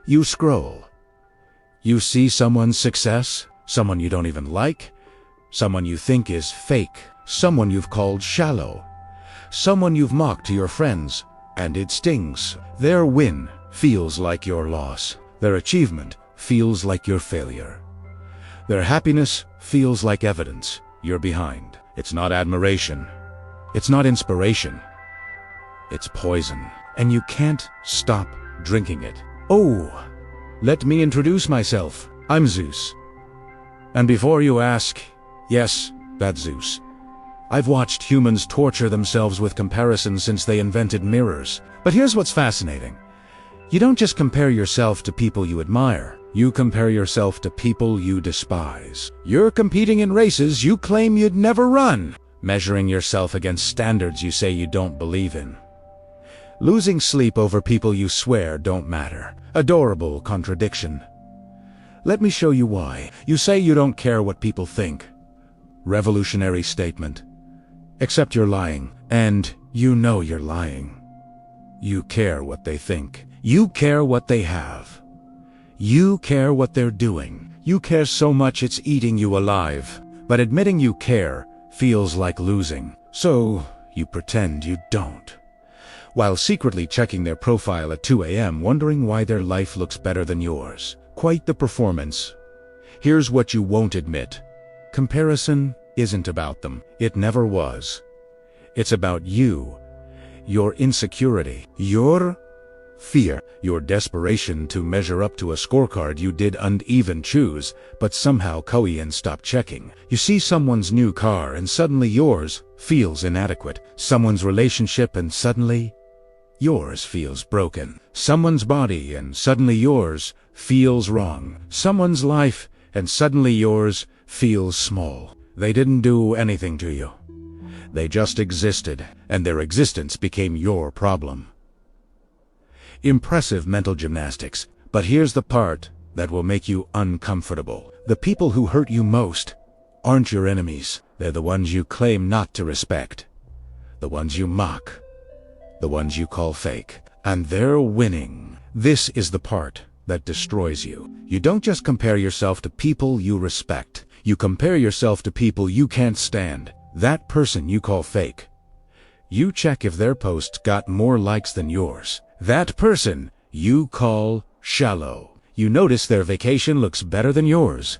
You scroll. You see someone's success, someone you don't even like, someone you think is fake, someone you've called shallow, someone you've mocked to your friends, and it stings. Their win feels like your loss. Their achievement feels like your failure. Their happiness feels like evidence you're behind. It's not admiration. It's not inspiration. It's poison, and you can't stop drinking it. Oh, let me introduce myself. I'm Zeus. And before you ask, yes, that's Zeus. I've watched humans torture themselves with comparison since they invented mirrors. But here's what's fascinating. You don't just compare yourself to people you admire. You compare yourself to people you despise. You're competing in races you claim you'd never run, measuring yourself against standards you say you don't believe in. Losing sleep over people you swear don't matter. Adorable contradiction. Let me show you why. You say you don't care what people think. Revolutionary statement. Except you're lying, and you know you're lying. You care what they think. You care what they have. You care what they're doing. You care so much it's eating you alive. But admitting you care feels like losing. So you pretend you don't, while secretly checking their profile at 2 a.m. wondering why their life looks better than yours. Quite the performance. Here's what you won't admit. Comparison isn't about them. It never was. It's about you, your insecurity, your fear, your desperation to measure up to a scorecard you didn't even choose, but somehow stopped checking. You see someone's new car and suddenly yours feels inadequate. Someone's relationship and suddenly yours feels broken. Someone's body and suddenly yours feels wrong. Someone's life and suddenly yours feels small. They didn't do anything to you. They just existed, and their existence became your problem. Impressive mental gymnastics, but here's the part that will make you uncomfortable. The people who hurt you most aren't your enemies. They're the ones you claim not to respect, the ones you mock, the ones you call fake, and they're winning. This is the part that destroys you. You don't just compare yourself to people you respect. You compare yourself to people you can't stand. That person you call fake. You check if their posts got more likes than yours. That person you call shallow. You notice their vacation looks better than yours.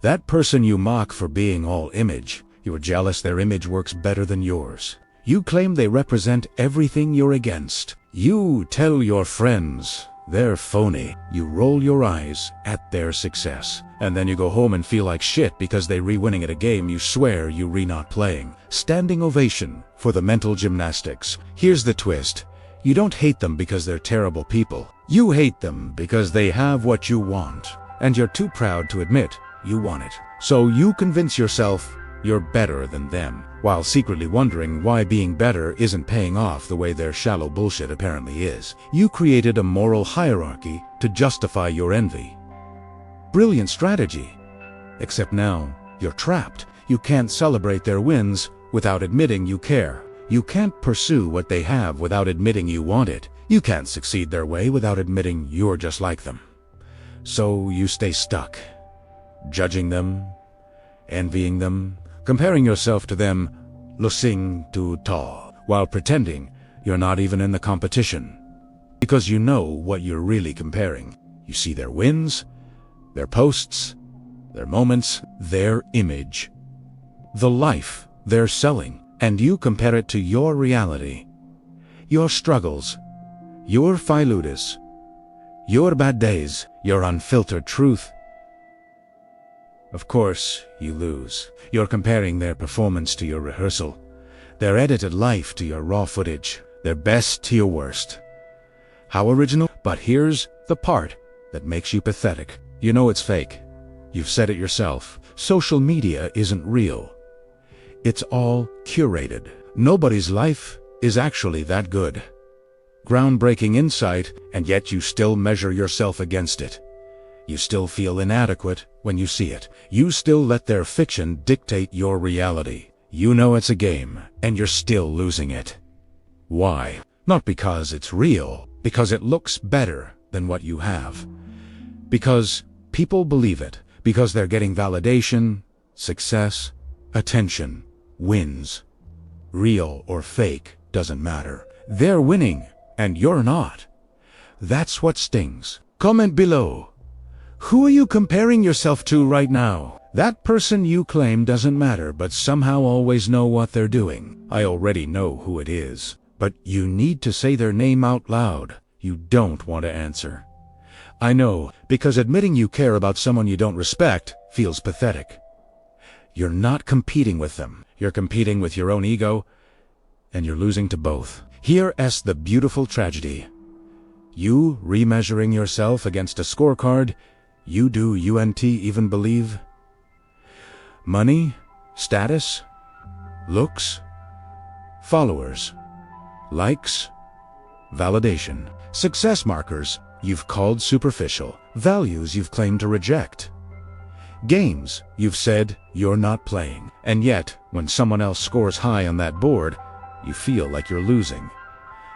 That person you mock for being all image. You're jealous their image works better than yours. You claim they represent everything you're against. You tell your friends they're phony. You roll your eyes at their success. And then you go home and feel like shit because they re-winning at a game you swear you re-not playing. Standing ovation for the mental gymnastics. Here's the twist. You don't hate them because they're terrible people. You hate them because they have what you want. And you're too proud to admit you want it. So you convince yourself you're better than them, while secretly wondering why being better isn't paying off the way their shallow bullshit apparently is. You created a moral hierarchy to justify your envy. Brilliant strategy. Except now, you're trapped. You can't celebrate their wins without admitting you care. You can't pursue what they have without admitting you want it. You can't succeed their way without admitting you're just like them. So you stay stuck, judging them, envying them, comparing yourself to them, losing to ta, while pretending you're not even in the competition. Because you know what you're really comparing. You see their wins, their posts, their moments, their image, the life they're selling, and you compare it to your reality, your struggles, your failures, your bad days, your unfiltered truth. Of course, you lose. You're comparing their performance to your rehearsal, their edited life to your raw footage, their best to your worst. How original? But here's the part that makes you pathetic. You know it's fake. You've said it yourself. Social media isn't real. It's all curated. Nobody's life is actually that good. Groundbreaking insight, and yet you still measure yourself against it. You still feel inadequate when you see it. You still let their fiction dictate your reality. You know it's a game, and you're still losing it. Why? Not because it's real, because it looks better than what you have. Because people believe it. Because they're getting validation, success, attention, wins. Real or fake doesn't matter. They're winning, and you're not. That's what stings. Comment below. Who are you comparing yourself to right now? That person you claim doesn't matter, but somehow always know what they're doing. I already know who it is, but you need to say their name out loud. You don't want to answer. I know, because admitting you care about someone you don't respect feels pathetic. You're not competing with them. You're competing with your own ego, and you're losing to both. Here's the beautiful tragedy. You remeasuring yourself against a scorecard you do even believe? Money, status, looks, followers, likes, validation, success markers you've called superficial, values you've claimed to reject, games you've said you're not playing, and yet when someone else scores high on that board, you feel like you're losing.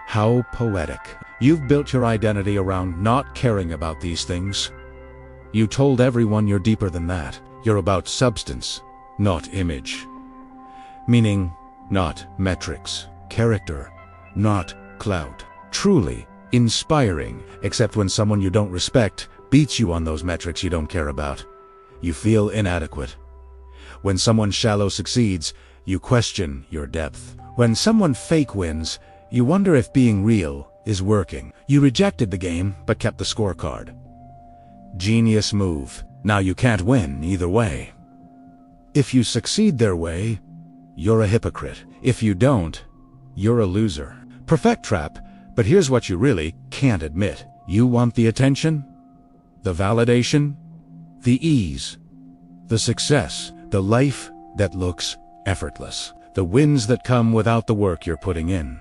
How poetic. You've built your identity around not caring about these things. You told everyone you're deeper than that. You're about substance, not image. Meaning, not metrics. Character, not clout. Truly inspiring, except when someone you don't respect beats you on those metrics you don't care about. You feel inadequate. When someone shallow succeeds, you question your depth. When someone fake wins, you wonder if being real is working. You rejected the game, but kept the scorecard. Genius move. Now you can't win either way. If you succeed their way, you're a hypocrite. If you don't, you're a loser. Perfect trap, but here's what you really can't admit. You want the attention, the validation, the ease, the success, the life that looks effortless, the wins that come without the work you're putting in.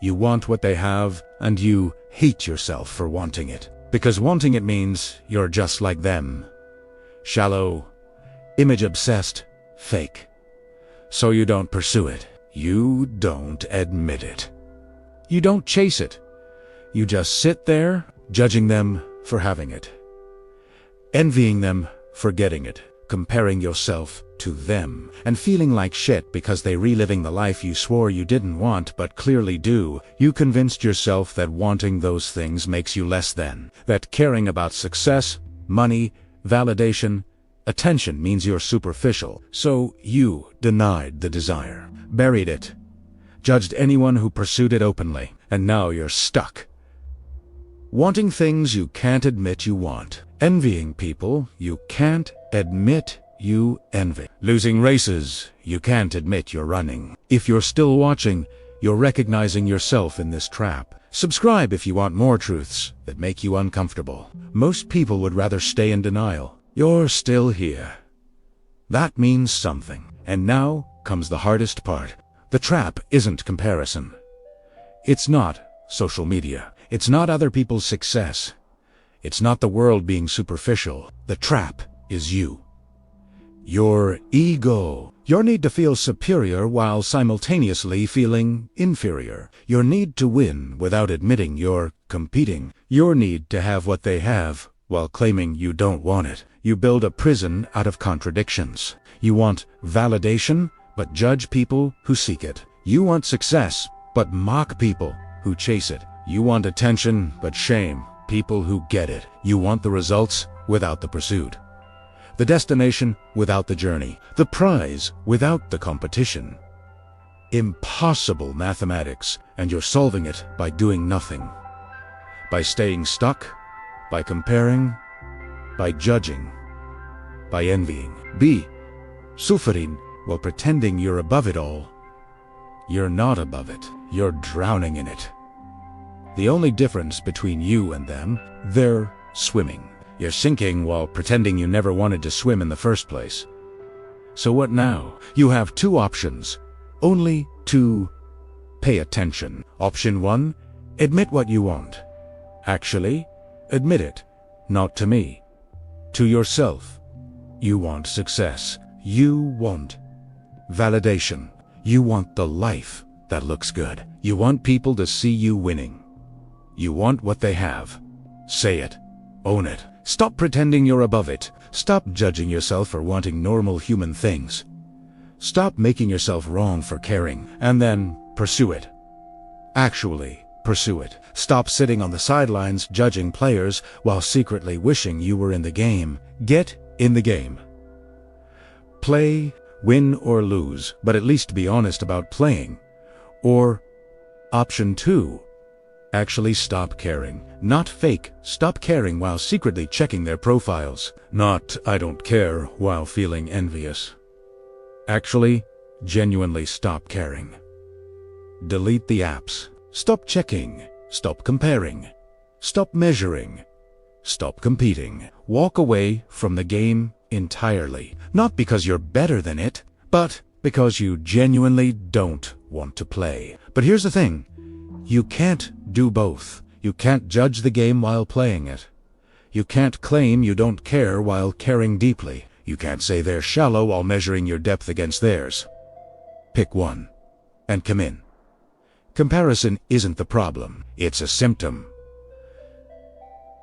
You want what they have, and you hate yourself for wanting it. Because wanting it means you're just like them. Shallow, image-obsessed, fake. So you don't pursue it. You don't admit it. You don't chase it. You just sit there, judging them for having it. Envying them for getting it. Comparing yourself to them, and feeling like shit because they're reliving the life you swore you didn't want but clearly do. You convinced yourself that wanting those things makes you less than, that caring about success, money, validation, attention means you're superficial. So you denied the desire, buried it, judged anyone who pursued it openly, and now you're stuck. Wanting things you can't admit you want. Envying people you can't admit you envy. Losing races you can't admit you're running. If you're still watching, you're recognizing yourself in this trap. Subscribe if you want more truths that make you uncomfortable. Most people would rather stay in denial. You're still here. That means something. And now comes the hardest part. The trap isn't comparison. It's not social media. It's not other people's success. It's not the world being superficial. The trap is you. Your ego. Your need to feel superior while simultaneously feeling inferior. Your need to win without admitting you're competing. Your need to have what they have while claiming you don't want it. You build a prison out of contradictions. You want validation, but judge people who seek it. You want success, but mock people who chase it. You want attention, but shame people who get it. You want the results without the pursuit. The destination without the journey. The prize without the competition. Impossible mathematics, and you're solving it by doing nothing. By staying stuck, by comparing, by judging, by envying. B. Suffering while pretending you're above it all. You're not above it. You're drowning in it. The only difference between you and them, they're swimming. You're sinking while pretending you never wanted to swim in the first place. So what now? You have two options. Only two. Pay attention. Option 1, admit what you want. Actually, admit it. Not to me. To yourself. You want success. You want validation. You want the life that looks good. You want people to see you winning. You want what they have. Say it. Own it. Stop pretending you're above it. Stop judging yourself for wanting normal human things. Stop making yourself wrong for caring, and then pursue it. Actually, pursue it. Stop sitting on the sidelines judging players while secretly wishing you were in the game. Get in the game. Play, win or lose, but at least be honest about playing. Or, option 2, actually stop caring. Not fake, stop caring while secretly checking their profiles. Not, I don't care, while feeling envious. Actually, genuinely stop caring. Delete the apps. Stop checking. Stop comparing. Stop measuring. Stop competing. Walk away from the game entirely. Not because you're better than it, but because you genuinely don't want to play. But here's the thing. You can't do both. You can't judge the game while playing it. You can't claim you don't care while caring deeply. You can't say they're shallow while measuring your depth against theirs. Pick one, and come in. Comparison isn't the problem. It's a symptom.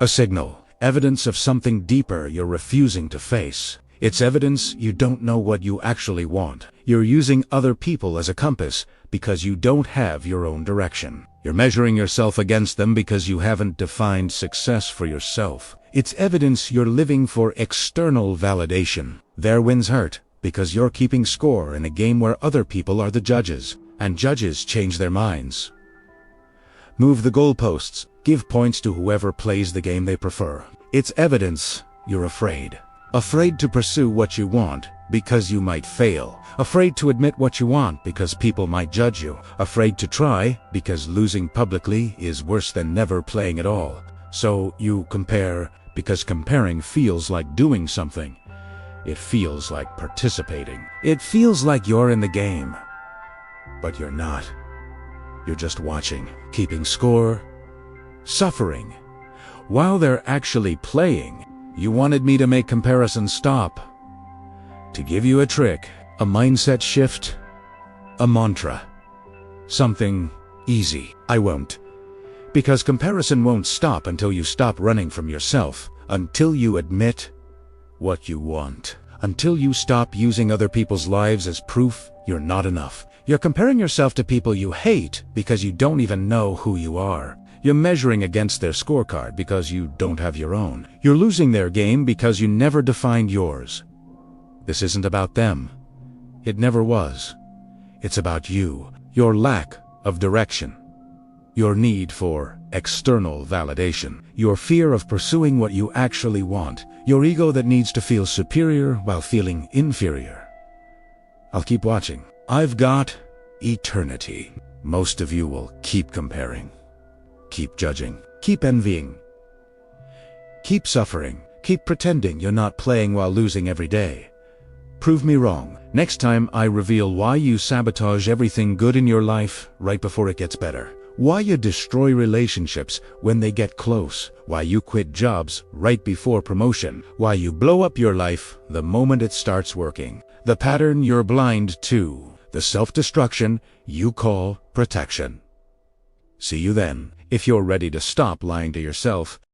A signal. Evidence of something deeper you're refusing to face. It's evidence you don't know what you actually want. You're using other people as a compass because you don't have your own direction. You're measuring yourself against them because you haven't defined success for yourself. It's evidence you're living for external validation. Their wins hurt because you're keeping score in a game where other people are the judges, and judges change their minds. Move the goalposts. Give points to whoever plays the game they prefer. It's evidence you're afraid. Afraid to pursue what you want because you might fail. Afraid to admit what you want because people might judge you. Afraid to try because losing publicly is worse than never playing at all. So you compare because comparing feels like doing something. It feels like participating. It feels like you're in the game. But you're not. You're just watching, keeping score, suffering. While they're actually playing, you wanted me to make comparisons stop. To give you a trick, a mindset shift, a mantra. Something easy. I won't. Because comparison won't stop until you stop running from yourself, until you admit what you want, until you stop using other people's lives as proof you're not enough. You're comparing yourself to people you hate because you don't even know who you are. You're measuring against their scorecard because you don't have your own. You're losing their game because you never defined yours. This isn't about them. It never was. It's about you, your lack of direction, your need for external validation, your fear of pursuing what you actually want, your ego that needs to feel superior while feeling inferior. I'll keep watching. I've got eternity. Most of you will keep comparing, keep judging, keep envying, keep suffering, keep pretending you're not playing while losing every day. Prove me wrong. Next time I reveal why you sabotage everything good in your life right before it gets better. Why you destroy relationships when they get close. Why you quit jobs right before promotion. Why you blow up your life the moment it starts working. The pattern you're blind to. The self-destruction you call protection. See you then. If you're ready to stop lying to yourself,